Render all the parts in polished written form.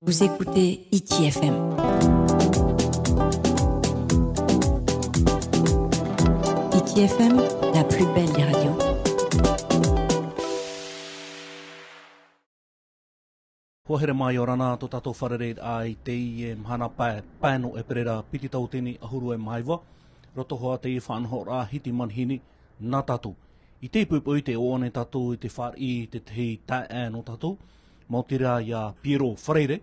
Vous écoutez Hiti FM. Hiti FM, la plus belle des radios. Hohere mai o rana to tatou wharere ai teie mhana pāno e perera piti tau tini ahuru e maiwa. Roto hoa teie whanho rā hiti manhini nā tatou. I te poipoi te oone tatou i te farii te teie tae no tatou. Mō tira ia Pierrot FARAIRE.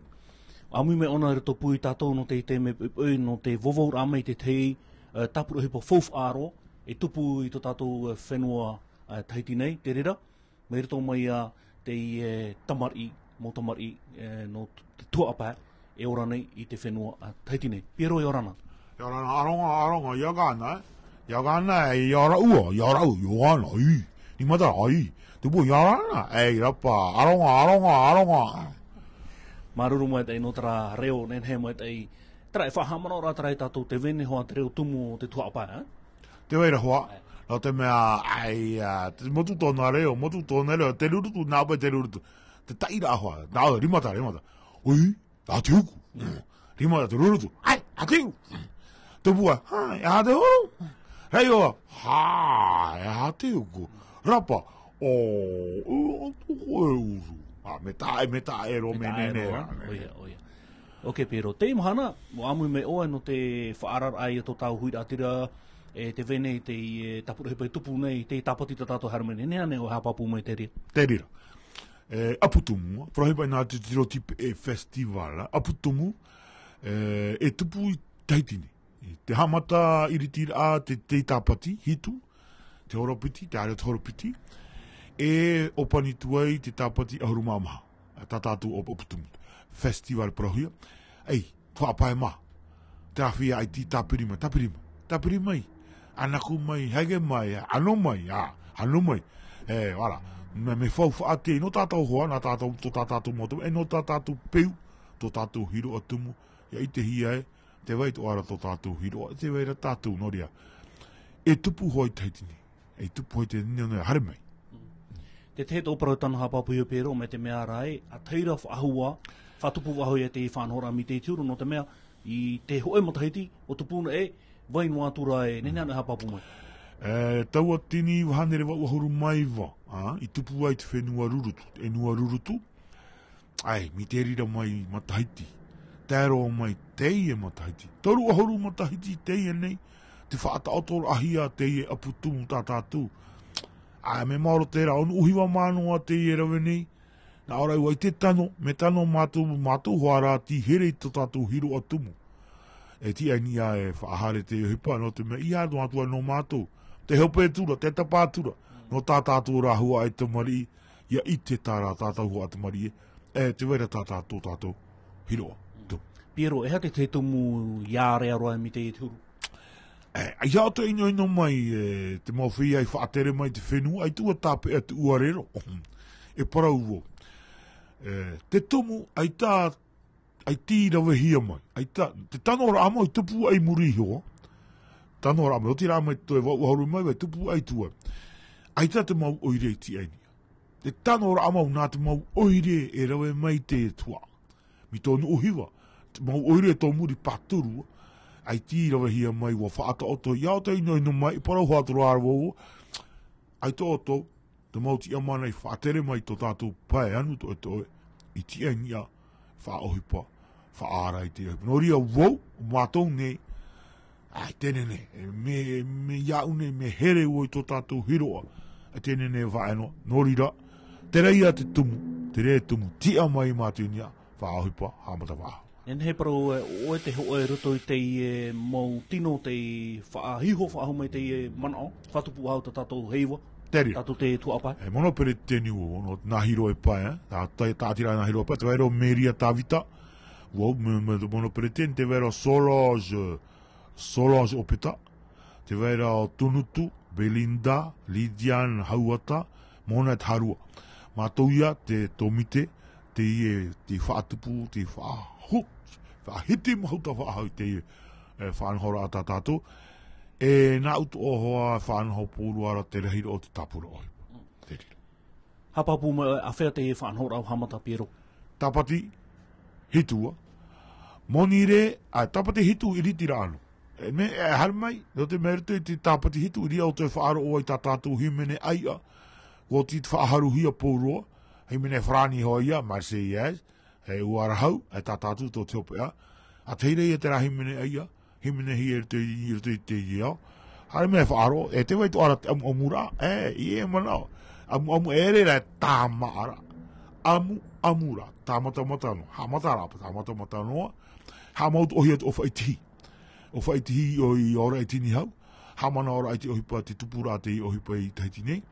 Amu me ona rito pui tatou no te me poipoi no te vovou rāmei te teie tapuru hipo fouf aro. E tupu i to tatou whenua Tahiti nei, te rira. Me rito mai te tamari. Mō tamari no te tuapa e ora nei i te whenua Tahiti nei. Pierrot e orana. E orana, aronga, ia gana e iara ua, iara i. Ni mata ai. Tupu iarana, e rapa, aronga. Maruru mai tei no tara reo nen he mai tei. Tara e whahamana ora tara e tatou te vene hoa te reo tumu o te tuapa, Te weira hoa. No te mea, te motu tōna reo, te rurutu, nāpai te rurutu. Te taira hoa, nāo, rimata. Ui, a te uku. Rimata te rurutu. Ai, a te uku. Tupua, hai, a te horo. Hei oa, hai, a te uku. Rapa, tuko e uru. Me tae ro me nene. Oia. Ok, Pierrot, te imahana, mo amu me oe no te whaarar ai to tau hui ratira, te vene te tapuru hepai tupu nei, te tapati ta tato harmene. Nea ne o hapapu mai te ria? Te rira. Aputumu, prohibai nā te tiro tipe e festival, aputumu, e tupu i Tahiti ni. Te hamata iritira te tapati, hitu, te horopiti, te are te horopiti, e opani tuai te tapati ahurumamaha, tatatu o aputumu. Festival prohia. Ei, tuapae ma, te awhia ai ti tapiri mai, anaku mai, hege mai, ano mai, wala. Me whau whaate, no tātou hoa, nā tātou, to tātou motu, e no tātou peu, to tātou hiro atumu, ia i te hia te wai to ara to tātou hiro, te wai ra tātou noria. E tupu hoi Tahiti ni, e tupu hoi te nina hare mai. Te te tō parau tana hapapu i Pierrot me te mea rai, a teira whaahua, whatupu wahui e te whanhora mi te tiuru, no te mea, i te hoe mo Tahiti, o tupuna e, wainua atura e, nene ane hapapu mai. Taua tini wahanere wa uhuru mai wa, i tupu ai te whenua rurutu, e nua rurutu, ai, mi te rira mai ma Tahiti, tēro mai teie ma Tahiti, toru ahuru ma Tahiti teie nei, te whaata otoro ahia teie aputumu tā tātou, ai, me mauro tērā, onu uhiwa mānoa teie rawe nei, na ora ua i te tano, me tano mātou hoara ti here i tātou hiro atumu, e ti ai nia e whaahare te hipa, no te mea ia no atua no mātou, te heope tura, te tapātura, no tātātou rāhua e te mari, ia i te tāra tātou hua te mari te wera tātou hiroa. Pierrot, e ha te tumu iāre aroa mi te turu? Ia o te ino mai, te mawhia i whaatere mai te whenua, ai tua tāpe e te uarero, e parau o. Te tumu, ai tīrawe hia mai, te tano ora ama i tupu ai muri hoa, tano ora ama, o tira ama i toe wahauru mai, vai tupu ai tua. Ai tā te mau oire i ti ainia. Te tano ora ama nā te mau oire e rawe mai te tua. Mi tōnu uhiwa, te mau oire tō muri paturu, ai tīrawe hia mai wa whaata oto, iau te ino mai, i parau hāturu arwa ai tō oto, te mau ti amana i whaatere mai tō tātou pae anu tō e toe, i ti ainia, whaohipa, whaara i te aipa. Nō ria wau, mātou nei, ai tenene, me iaune, me here oi tō tātou hiroa, ai tenene whaeno, nō rira, te reia te tumu, tia mai mātou nia, whaohipa, hamata wāho. En he parau, oe te hoe ruto i te mau tino te whaahiho whaahu mai te manao, whatupu hau ta tātou heiwa, tātou te tuapai. E mono peretiteni o, no Na Hiro e pai, taatiraa Na Hiro e pai, te wairo Meria Tavita, uau, mono peretiteni, te wairo Solange Opeta, te wairo Tunutu, Belinda, Lidian Hauata, Mona et Harua. Mātouia te tomite, te whaatupu, te whaahiti mahauta whaahau te whanhora a tātou, e nā utu o hoa whanho pūruara te rehiro o te tapura oi. Hapapu mai a whea te whanhora au hamata Pierrot. Tapati, hitua. Moni re, a tapate hitu I riti rāno. Me harmai, no te merito I te tapate hitu I ria o te whaaro o I tātātou himene aia. O ti whaaharu hia pōroa. Himene whrani hoia, marse yes. Hei uara hau, e tātātou tō te opea. A teire I te ra himene aia. Himene hi te iau. Hare me whaaro, e te waitu ara te amura. Ie manao. Amu ere ra tāmaara. Amura, tāmata matano. Ha matarapa, tāmata matanoa. Ha mautu ohi atu o whaitihi. O whaitihi o I ora I tini hau. Ha mana ora I te ohipa te tupura te I ohipa I Tahiti nei.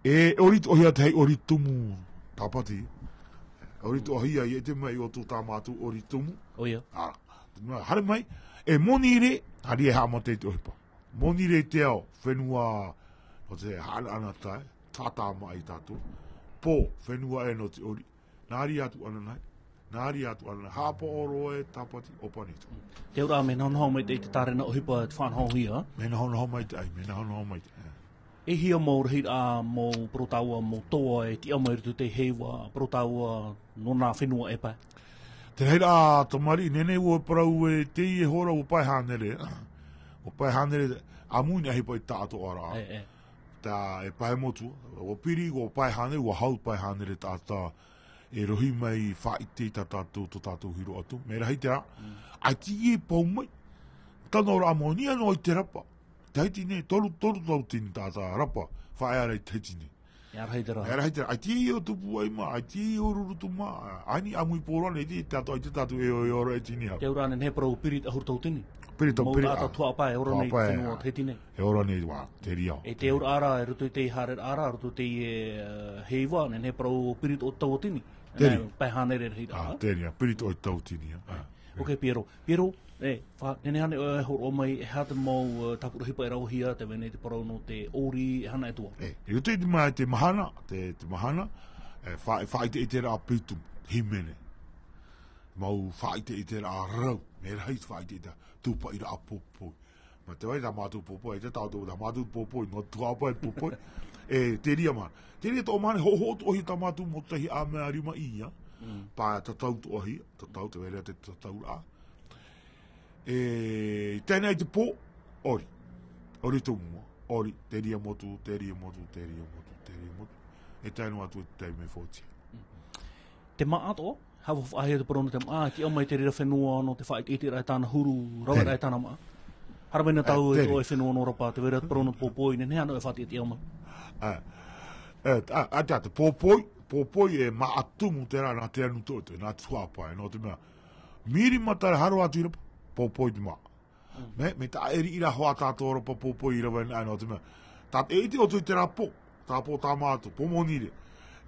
E orito ohi atu hei ori tumu tapati. Orito ohi ai e te mai o tō tāmatu ori tumu. Oia. Hare mai, e moni re, hari e hama te ohipa. Moni re te ao, whenua, o te hana ana tae, tātā mai tātou. Pō, whenua e no te ori. Nāri atu ana nai. Nāri atu ana nai. Hāpa oro e tāpati, opanito. Te ura me nahonaho mai te tārena ohipa te whanhau hia. Me nahonaho mai te ai, me nahonaho mai te ai. E hia mō rehit a mō protaua mō toa e ti amai ritu te hewa protaua no nā whenua e pai. Te reira tamari, nene ua parau e teie hora o pai hanere. O pai hanere, a muni ahi pai tāto ara. Tā e pai motu, o piri o pai hanere, o hau pai hanere tātā. E rohi mai whaite tā tātou to tātou hiro atu. Me rahi te rā. Ai ti e pau mai. Tano ora amonia no I te rapa. Tahiti ne, toru tini tātā rapa. Whaeara I Tahiti ne. Ia rahi te rā. Ia rahi te rā. Ai ti e o tupu ai ma. Ai ti e o rurutu ma. Aini amui pōrane, i tātou ai te tātou e ora e tini hau. Te ura ne parau pirit ahuru tau tini. Pirit. Mō tātou tua pai, ora nei whenua Tahiti nei. E ora nei wā, te riau. E te ura ara, e rutu I te harer ara, rutu te heiwa, ne parau pirit o tau tini. Teri. Pai hanere rehit ara. Teri, pirit o tau tini. Ok, Pierrot. Pierrot, nene hane o horo mai e hata mau tapura hipa e rau hia, te wene te parau no te ori, hana e tua. E ute te mai te mahana, te mahana, whaite I te rā pitum, himene. Mau whaite I te rā rau, me reit whaite I te tupa I rā popoi. Ma te wai tā mātu popoi, te tātou tā mātu popoi, no tuapai popoi. E te ria mana. Te ria tō mane, ho to ohi tā mātu mo tahi a mea rima ia. Pā ta tau to ohi, ta tau te wera te tau rā. E tēnei te pō, ori. Ori tumu, ori, te ria motu, te ria motu, te ria motu, te ria motu. E tēnu atu te me fōtia. Te maato, hawa whaahia te parona te maa, ki amai te rira whenua no te whaiti iti rai tāna huru, rawa rai tāna maa. Harabaina tau e o e whenua no rapa, te wera te parona pōpoi, ne hea no e whaiti iti amai. Te pōpoi e maatumu te rā nā te anu tōte, nā tuapai, no te mea. Miri matare haro atu I rapa, pōpoi te maa. Me ta eri ira hoa tātou rapa pōpoi I rawa nā, no te mea. Tā e iti o tui te rā pō, tā pō tā mātu, pō monire.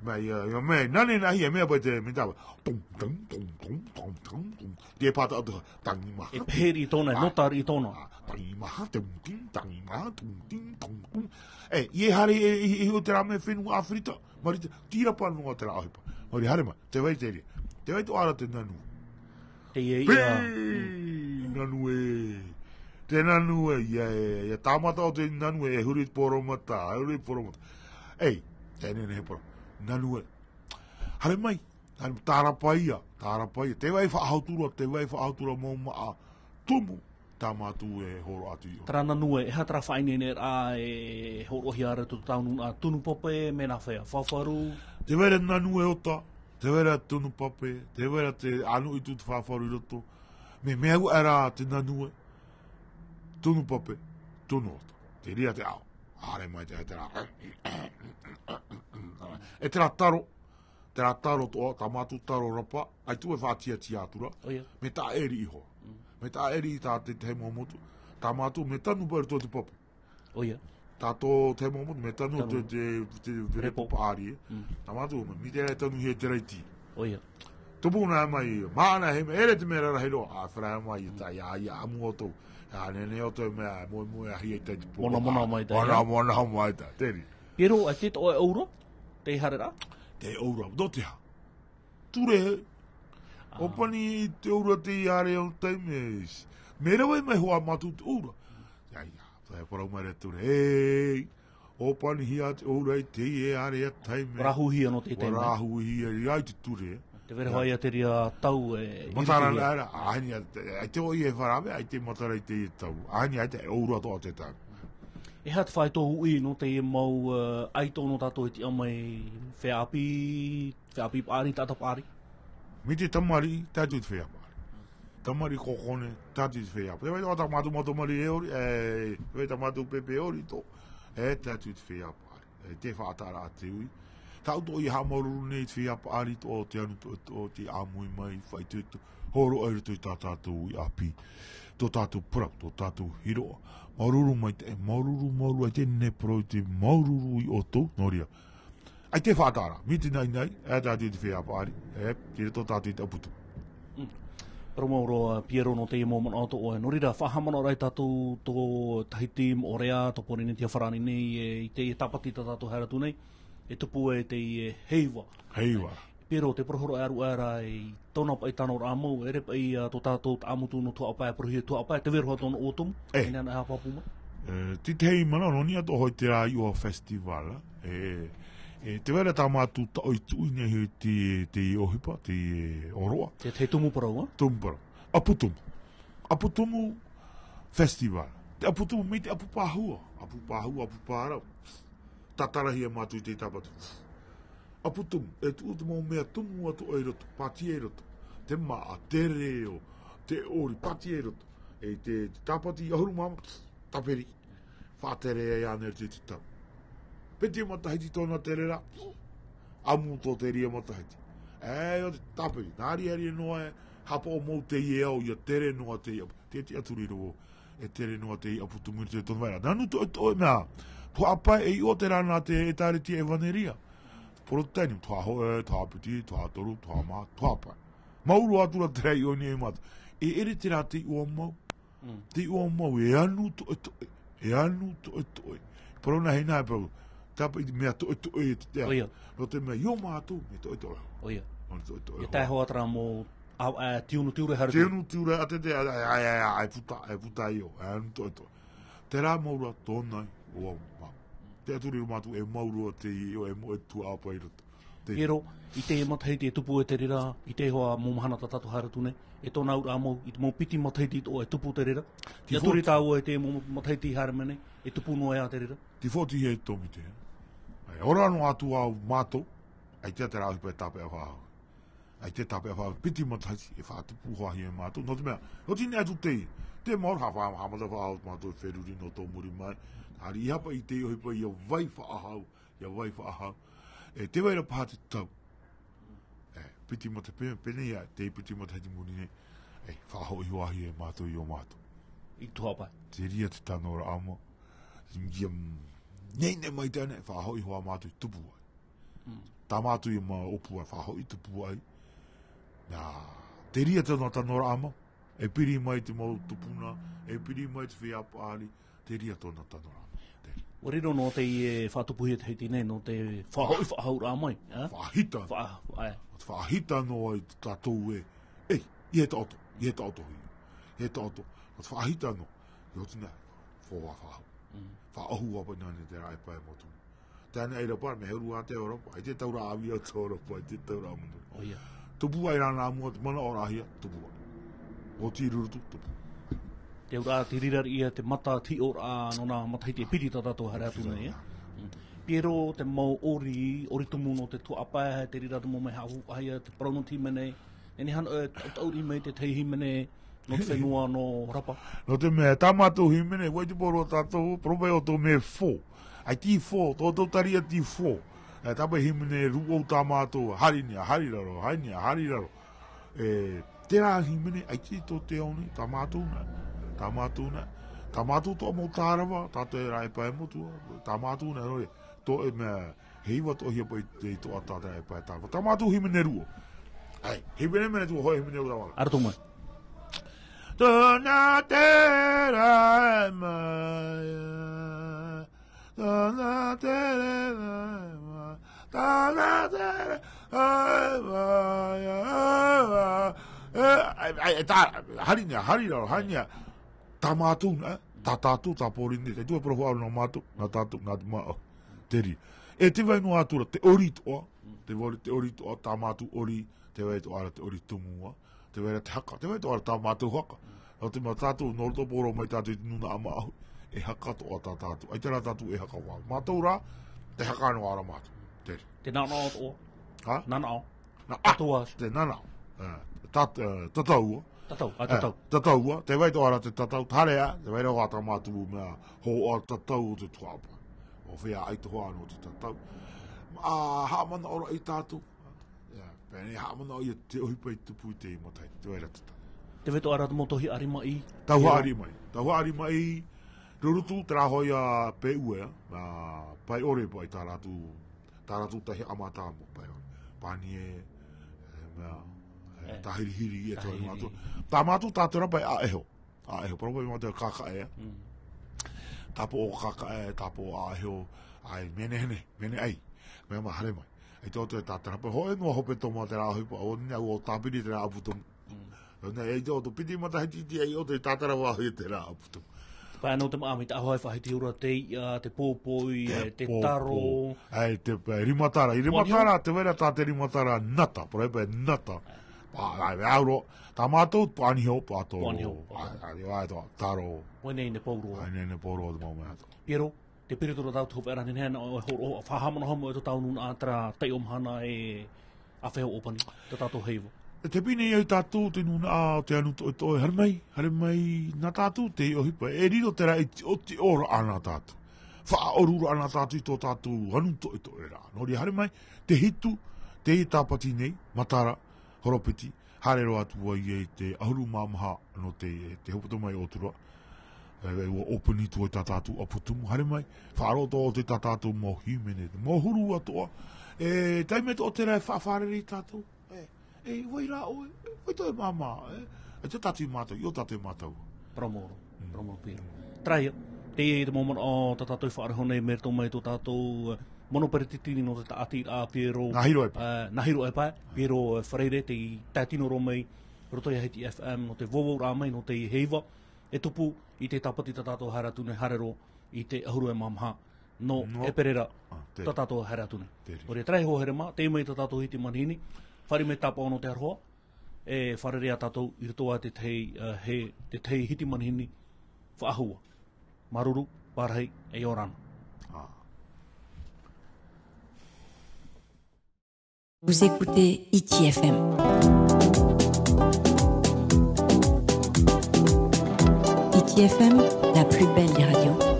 Me, nane nahi e mea pai te, me tāwa, tong, tong, tong, tong, tong, tong, tong. Te pāta atu, tangi maha. E pēri I tōna, e notari I tōna. Tangi maha, tong, ting, tangi maha, tong, ting, tong, tong. Ie hare e o te rā me whenua Afrita. Mari te tira pānu o te rā ahipa. Mari hare ma, te wai te ria. Te wai tu ara te nanu. Teie ia. Nanu e. Te nanu e, ia tāmata o te nanu e, huri poromata, huri poromata. Tēnei ne he poro. Nanu e. Hare mai, tārapaia. Te wai whaahautura, mō maa. Tumu. Tā mātu e horo atu I o. Tara nanua, e hatara whainene rā e horo hi ara tu taunu a tunu pape me nā whea whawharu. Te wera nanu e ota, te wera tunu pape, te wera te anu I tu te whawharu I roto. Me mea gu era te nanu e, tunu pape, tunu ota. Te ria te ao. Hare mai te rā. E te rā taro. Te rā taro toa, tā mātu taro rapa, ai tu e whātia ti atura. Me tā eri iho. Me tā eri tā te hei momotu. Tā mātu me tanu pari tō te pape. Tā tō te hei momotu, me tanu te repo pāri. Tā mātu, mi te rei tanu he te reiti. Tupu nā mai, māna he me, ere te mera rahi roa. Whara mai, tā ia amu o tō. Nene o tō mea, moe ahi e te po. Mona mai tā. Mona mai tā, teri. Pero, a te tō e aura? Te harera? Te aura, do te ha. Ture he. Opani te ura te iare o taime. Me rawa mai hoa matu te ura. Ia, tai parau mai re ture. Hei, opani hia te ura te iare o taime. Rahu hia no te taime. Rahu hia, iai te ture. Te vere hoi a te ria tau e... Matara nara, ahani ai te oi e wharawe, ai te matara i te i tau. Ahani ai te oura toa te tau. E hat whai tō hui no te mau ai tōno tātou e te amai wheapi pāri, tata pāri? Mi te tamari, tātou te whea pāri. Tamari kokone, tātou te whea pāri. E wei tā matu matomari e ori, e wei tā matu pepe ori tō. E tātou te whea pāri. E te whaatara a te ui. Tau tō i hamaruru nei te whea pāri tō te anu tō te amui mai, whai tūtu. Horo ai rato i tā tātou i api. Tō tātou pura, tō tātou hiroa. Maururu mai te, maururu ai te nepro i te maururu i o tō, noria. Ai te whātara, mi te nei, e tātou te whea pāri, e te tō tātou i te aputu. Promauro Pierrot no te mo mana auto o no rira whahamana rai tātou tō Tahiti o rea, tō porene tia wharani nei, i te tapati tātou haratu nei, e tupu e te heiwa. Heiwa. Pero te prohoro aru ara i tōna pai tāno rāmau, e repa i tō tātou amutu no tō apai, prohia tō apai, te veroha tōna otomu, e nana e hapapuma? Ti te hei mana, no nia tō hoi te rā i o festival, te vera tā mātu ta oi tui nei te ohipa, te oroa. Te tumu parau, Tumu parau. Aputumu festival. Te aputumu me te apu pāhua. Apu pārau. Tatarahi e mātu i te tapatu. Aputumu, e tu te mau mea tumu atu oi roto, pati e roto. Te maa, te reo, te ori, pati e roto. E te tapati, ahuru mama, taperi. Whātere e ane te tau. Peti matahiti tōna te rera, amu tō te ria matahiti. O te taperi, nāri ari noa e, hapa o mou te ie au, ia tere noa te ia, te aturi ro, e tere noa te ia putumu te tōna waira. Nanu tō e mea, tō apai e i o te rana te e tāreti e vaneria. Porotani, tō hoe, tō apiti, tō atoru, tō maha, tō apai. Mauru atura te rei o ni e mata. E ere te rā te ua mau. Te ua mau, e anu tō e tō e. E anu tō e tō e. Parona hei nā e pau. Tapa i mea tō e tō e te te. Oia. No te mea, io mātou, me tō e tō e. Oia. E tai hoa tara mō tiunu tiure haru. Tiunu tiure, a te te, ai puta i o. E anu tō e tō e. Te rā maura tōnai, o mau. Te aturi o mātou e maurua te i o e mo e tu apa i roto. Pero, i te matahiti e tupu e te rira, i te hoa mō mahana tatato haratune, e tōna ura mō, i te mō piti matahiti o e tupu te rira. Ia turi tāua e te mō matahiti haramene, e tupu no e a te rira. Ti fōti hei tōmi te. Ora no atu au mātou, ai te te rāhi pai tāpe a whāhau. Ai te tāpe a whāhau, piti matahiti e whātupu hoa hi e mātou. No te mea, no tine atu te i. Te maur hamata whāhau mātou e wheruri no tō muri mai. Hari i hapa i te ohi pai, ia vai whaahau. E te waira pāti tau. Piti mata pene ia, te piti mata heti muni ne. Whaahau i wahi e mātou i o mātou. I tuhapai. Te ria te tanora amo. Nei ne mai tēne, whaahau i hoa mātou i tupu ai. Tā mātou i ma opu ai, whaahau i tupu ai. Te ria te tanora amo. E piri mai te mau tupuna, e piri mai te whiapari, te ria tōna tanora amo. O riro no te i whātupuhi te heiti nei, no te whahau rā mai. Whahita. Whahita no ai tātou e. I he tātou. He tātou. Whahita no. I hotu nā. Whōa whahau. Whaahu apa nāne te rai pai motu. Tēnei eira pār, me heru a te Europa. Ai te taura awia te Europa, ai te taura amundu. Oia. Tupu ai rāna amua, te mana o rahia, tupu ai. O tīrurutu, tupu. Te ura te rirari ia te mata ti ora no nā matahiti e piri tātou haratu nei. Pierrot te mau ori tumu no te tuapai, te rirari mo me hahu ahia, te pronoti mene, e ni hana tauri mei te teihi mene, no te whenua no rapa. No te mea, tā mātou hi mene, wai te poro tātou, prope o tō me fō. Ai ti fō, tō taria ti fō. Tāpai hi mene, ruo tā mātou, harinia, hariraro. Te rā hi mene, ai ti tō te oni, tā mātou nā. Tā mātou tō mō tārawa, tātou e rai pai motua, tā mātou nā roi, tō e mea heiwa tō hia pai te tō atata e pai tārawa. Tā mātou hi mene ruo. Ai, hi mene tō hoi hi mene ruo. Arato mai. Tōna te rai mai, tōna te rai mai, tōna te rai mai, harinia, tā mātou, tā tātou, tā pōrine, te tua proho au nā mātou, nā tātou, nā te māo, te ri. E te vai no atura, te ori toa, te ori toa, tā mātou ori, te wei to ara te ori tumu te wei te haka te wei to ara tā mātou haka o te mātātou noroto poro mai tātou nuna ama ahu e haka to o tā tātou ai tērā tātou e haka wā mātou rā te haka no ara mātou te nanao to ha nanao tatua te nanao tatau tatau te wei to ara te tatau tarea te wei roa tā mātou mea ho o tatau te tuapa o whea ai te hoa no te tatau haamana ora i tātou pēne haamana o i te ohipai tupu te i matai te wei rata te weto ara te motohi ari mai tau ari mai rurutu te rahoi a pe ue pai ore pai tā ratu tahi amata mo pai ore panie tahirihiri e toi mātou tā mātou tātura pai a eho probai mātou kaka ea tapo o kaka e tapo a eho ai mene ai mea mahare mai ai tō te tātara pai hoe noa hope toma te rā hipa o nia o tāpiri te rā aputum e tō tō piti mata hiti ai o te tātara wāhi te rā aputum pai anō te maami te ahoai whahiti ura te poipoi te taro ai te rimatara te wera tā te rimatara nata por epe nata ai auro tā mātou pāniho ai tō taro nei ne pouro o te maumea Pierrot te peretoro tau tuhu pera nene hana o horo whahamana homo e to tau nuna atra tei omhana e awheo opani te tātou heiva. Te pine i tātou te nuna a te anu to e hare mai nā tātou te i o hipa e riro te rai o te ora ana tātou. Wha orura ana tātou i tō tātou anu to e rā. Nori hare mai te hitu te i tāpati nei matara horopiti hare roa atua i e te ahuru māmaha no te hopoto mai o turua. Ua openi tu o tātātou aputumu hare mai whaaroto o te tātātou mō himene mō huru atoa taime to o te rai whaafarere i tātou wai rā oe wai toi māma te tātou i mātou i o tātou i mātou Promoro Pierrot Traia te momon o tātou i whaare honei me tō mai tō tātou mono peretiteni no te taatiraa Pierrot Na Hiro e pai Pierrot FARAIRE te tātino romei roto i Hiti FM no te vovo rā mai no te heiva e tupu i te tapati tātou haratune harero i te ahuru e mamha no e perera tātou haratune. Ore trai ho here ma, te mai tātou hiti manhini, whare me tapa ono te aroha, e wharere a tātou i ritoa te tei hiti manhini whaahua. Maruru, parhei, e orana. Vous écoutez Hiti FM. Hiti FM, la plus belle des radios.